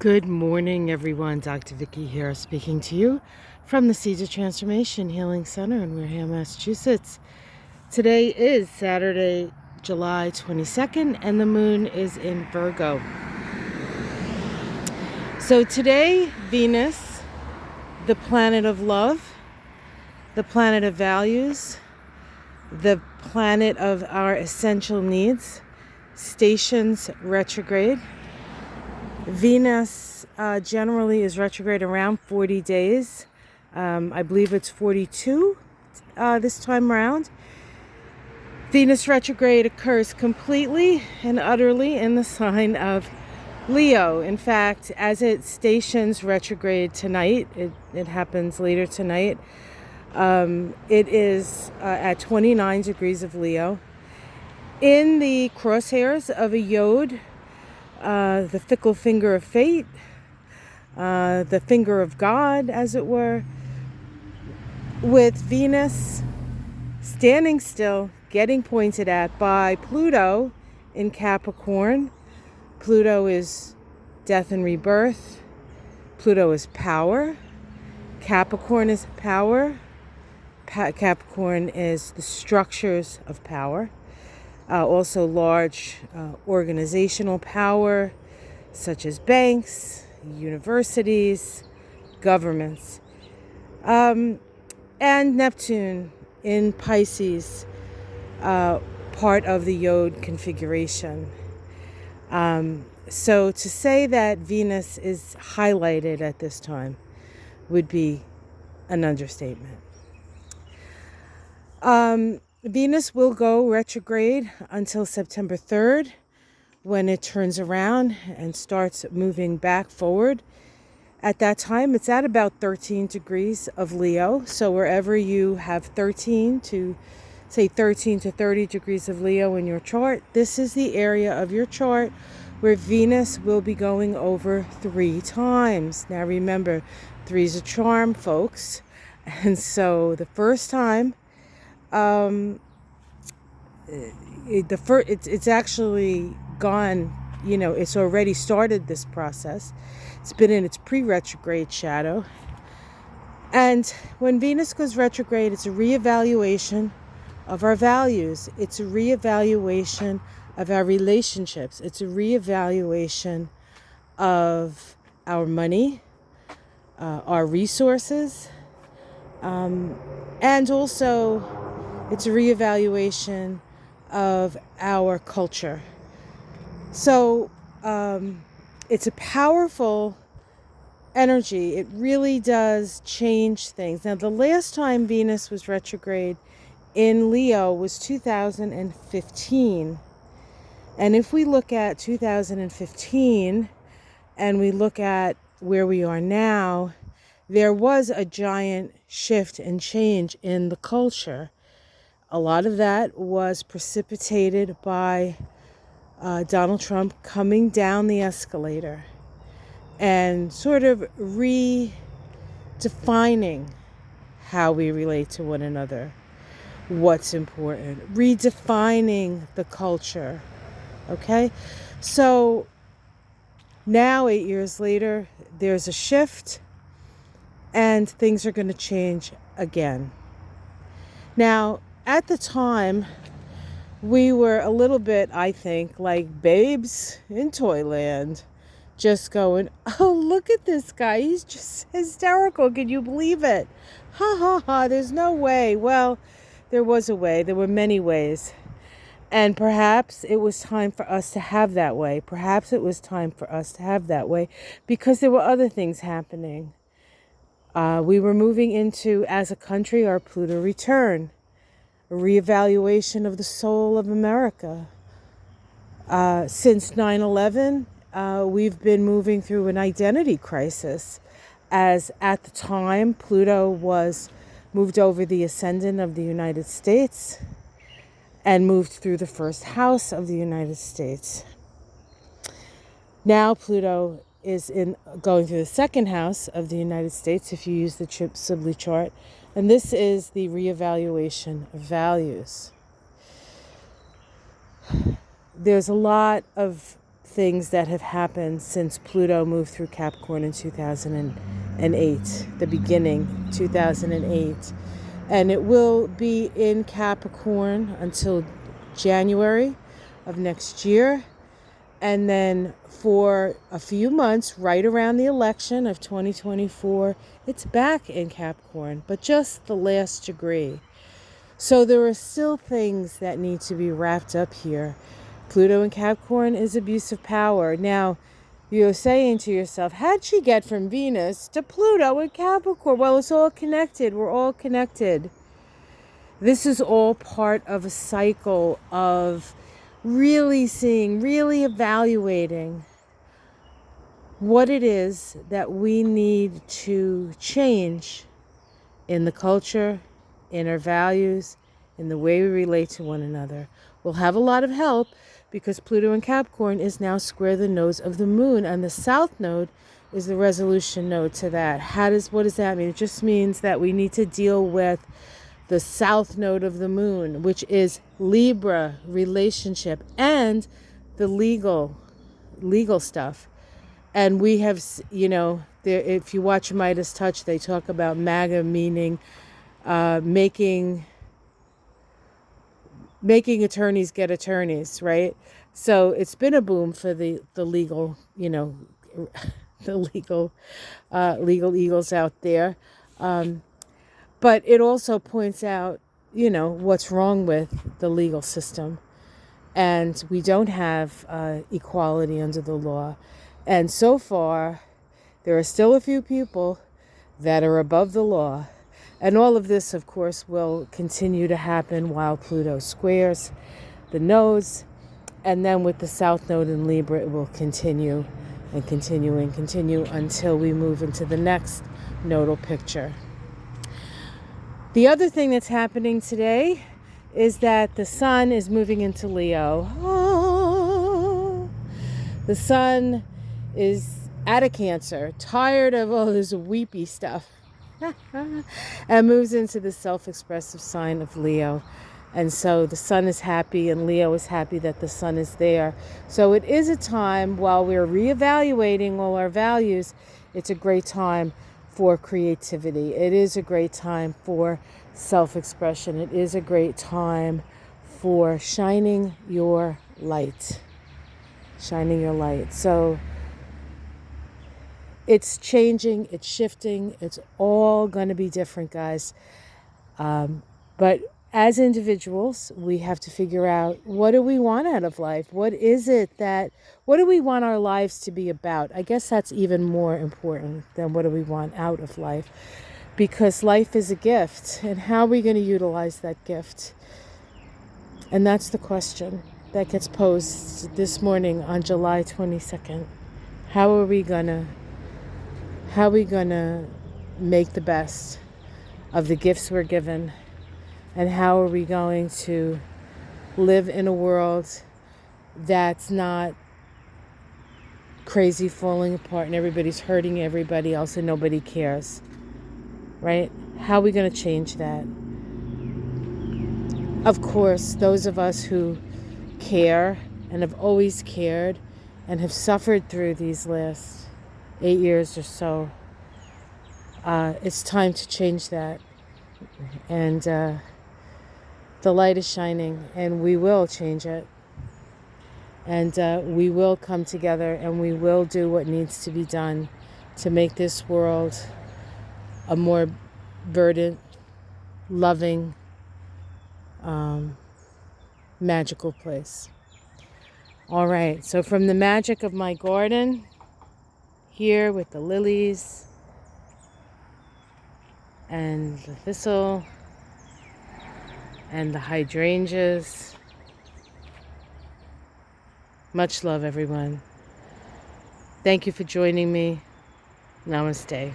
Good morning, everyone. Dr. Vicky here speaking to you from the Seeds of Transformation Healing Center in Wareham, Massachusetts. Today is Saturday, July 22nd, and the moon is in Virgo. So today, Venus, the planet of love, the planet of values, the planet of our essential needs, stations retrograde. Venus generally is retrograde around 40 days. I believe it's 42 this time around. Venus retrograde occurs completely and utterly in the sign of Leo. In fact, as it stations retrograde tonight, it happens later tonight, it is at 29 degrees of Leo. In the crosshairs of a yod, the fickle finger of fate, the finger of God, as it were, with Venus standing still, getting pointed at by Pluto in Capricorn. Pluto is death and rebirth. Pluto is power. Capricorn is power. Capricorn is the structures of power. Also large organizational power, such as banks, universities, governments. And Neptune in Pisces, part of the yod configuration. So to say that Venus is highlighted at this time would be an understatement. Venus will go retrograde until September 3rd, when it turns around and starts moving back forward. At that time, it's at about 13 degrees of Leo. So wherever you have 13 to 30 degrees of Leo in your chart, this is the area of your chart where Venus will be going over 3 times. Now remember, 3 is a charm, folks. And so the first time, it's actually gone, it's already started this process. It's been in its pre-retrograde shadow. And when Venus goes retrograde, it's a reevaluation of our values. It's a reevaluation of our relationships. It's a reevaluation of our money, our resources, and also it's a reevaluation of our culture. So it's a powerful energy. It really does change things. Now, the last time Venus was retrograde in Leo was 2015. And if we look at 2015 and we look at where we are now, there was a giant shift and change in the culture. A lot of that was precipitated by Donald Trump coming down the escalator and sort of redefining how we relate to one another, what's important, redefining the culture. Okay? So now, 8 years later, there's a shift and things are going to change again. Now, at the time, we were a little bit, I think, like babes in Toyland, just going, oh, look at this guy. He's just hysterical. Can you believe it? Ha, ha, ha. There's no way. Well, there was a way. There were many ways. And perhaps it was time for us to have that way. Perhaps it was time for us to have that way because there were other things happening. We were moving into, as a country, our Pluto return. A reevaluation of the soul of America. Since 9/11, we've been moving through an identity crisis, as at the time Pluto was moved over the ascendant of the United States and moved through the first house of the United States. Now Pluto is going through the second house of the United States, if you use the Sibley chart. And this is the reevaluation of values. There's a lot of things that have happened since Pluto moved through Capricorn in 2008, the beginning, 2008. And it will be in Capricorn until January of next year. And then for a few months, right around the election of 2024, it's back in Capricorn, but just the last degree. So there are still things that need to be wrapped up here. Pluto in Capricorn is abuse of power. Now, you're saying to yourself, how'd she get from Venus to Pluto in Capricorn? Well, it's all connected. We're all connected. This is all part of a cycle of really seeing, really evaluating what it is that we need to change in the culture, in our values, in the way we relate to one another. We'll have a lot of help because Pluto in Capricorn is now square the nose of the moon, and the south node is the resolution node to that. What does that mean? It just means that we need to deal with the south node of the moon, which is Libra, relationship, and the legal stuff. And we have, if you watch Midas Touch, they talk about MAGA meaning making attorneys get attorneys, right? So it's been a boom for the legal, the legal eagles out there. But it also points out, what's wrong with the legal system. And we don't have equality under the law. And so far, there are still a few people that are above the law. And all of this, of course, will continue to happen while Pluto squares the nodes. And then with the south node in Libra, it will continue and continue and continue until we move into the next nodal picture. The other thing that's happening today is that the sun is moving into Leo. Oh, the sun is out of Cancer, tired of all this weepy stuff, and moves into the self-expressive sign of Leo. And so the sun is happy and Leo is happy that the sun is there. So it is a time while we're reevaluating all our values, it's a great time for creativity. It is a great time for self-expression. It is a great time for shining your light. Shining your light. So it's changing, it's shifting, it's all going to be different, guys. But as individuals, we have to figure out, what do we want out of life? What do we want our lives to be about? I guess that's even more important than what do we want out of life. Because life is a gift, and how are we going to utilize that gift? And that's the question that gets posed this morning on July 22nd. How are we gonna make the best of the gifts we're given? And how are we going to live in a world that's not crazy, falling apart, and everybody's hurting everybody else and nobody cares? Right? How are we going to change that? Of course, those of us who care and have always cared and have suffered through these last 8 years or so, it's time to change that. And the light is shining, and we will change it. And we will come together, and we will do what needs to be done to make this world a more verdant, loving, magical place. All right, so from the magic of my garden, here with the lilies and the thistle and the hydrangeas, much love, everyone. Thank you for joining me. Namaste.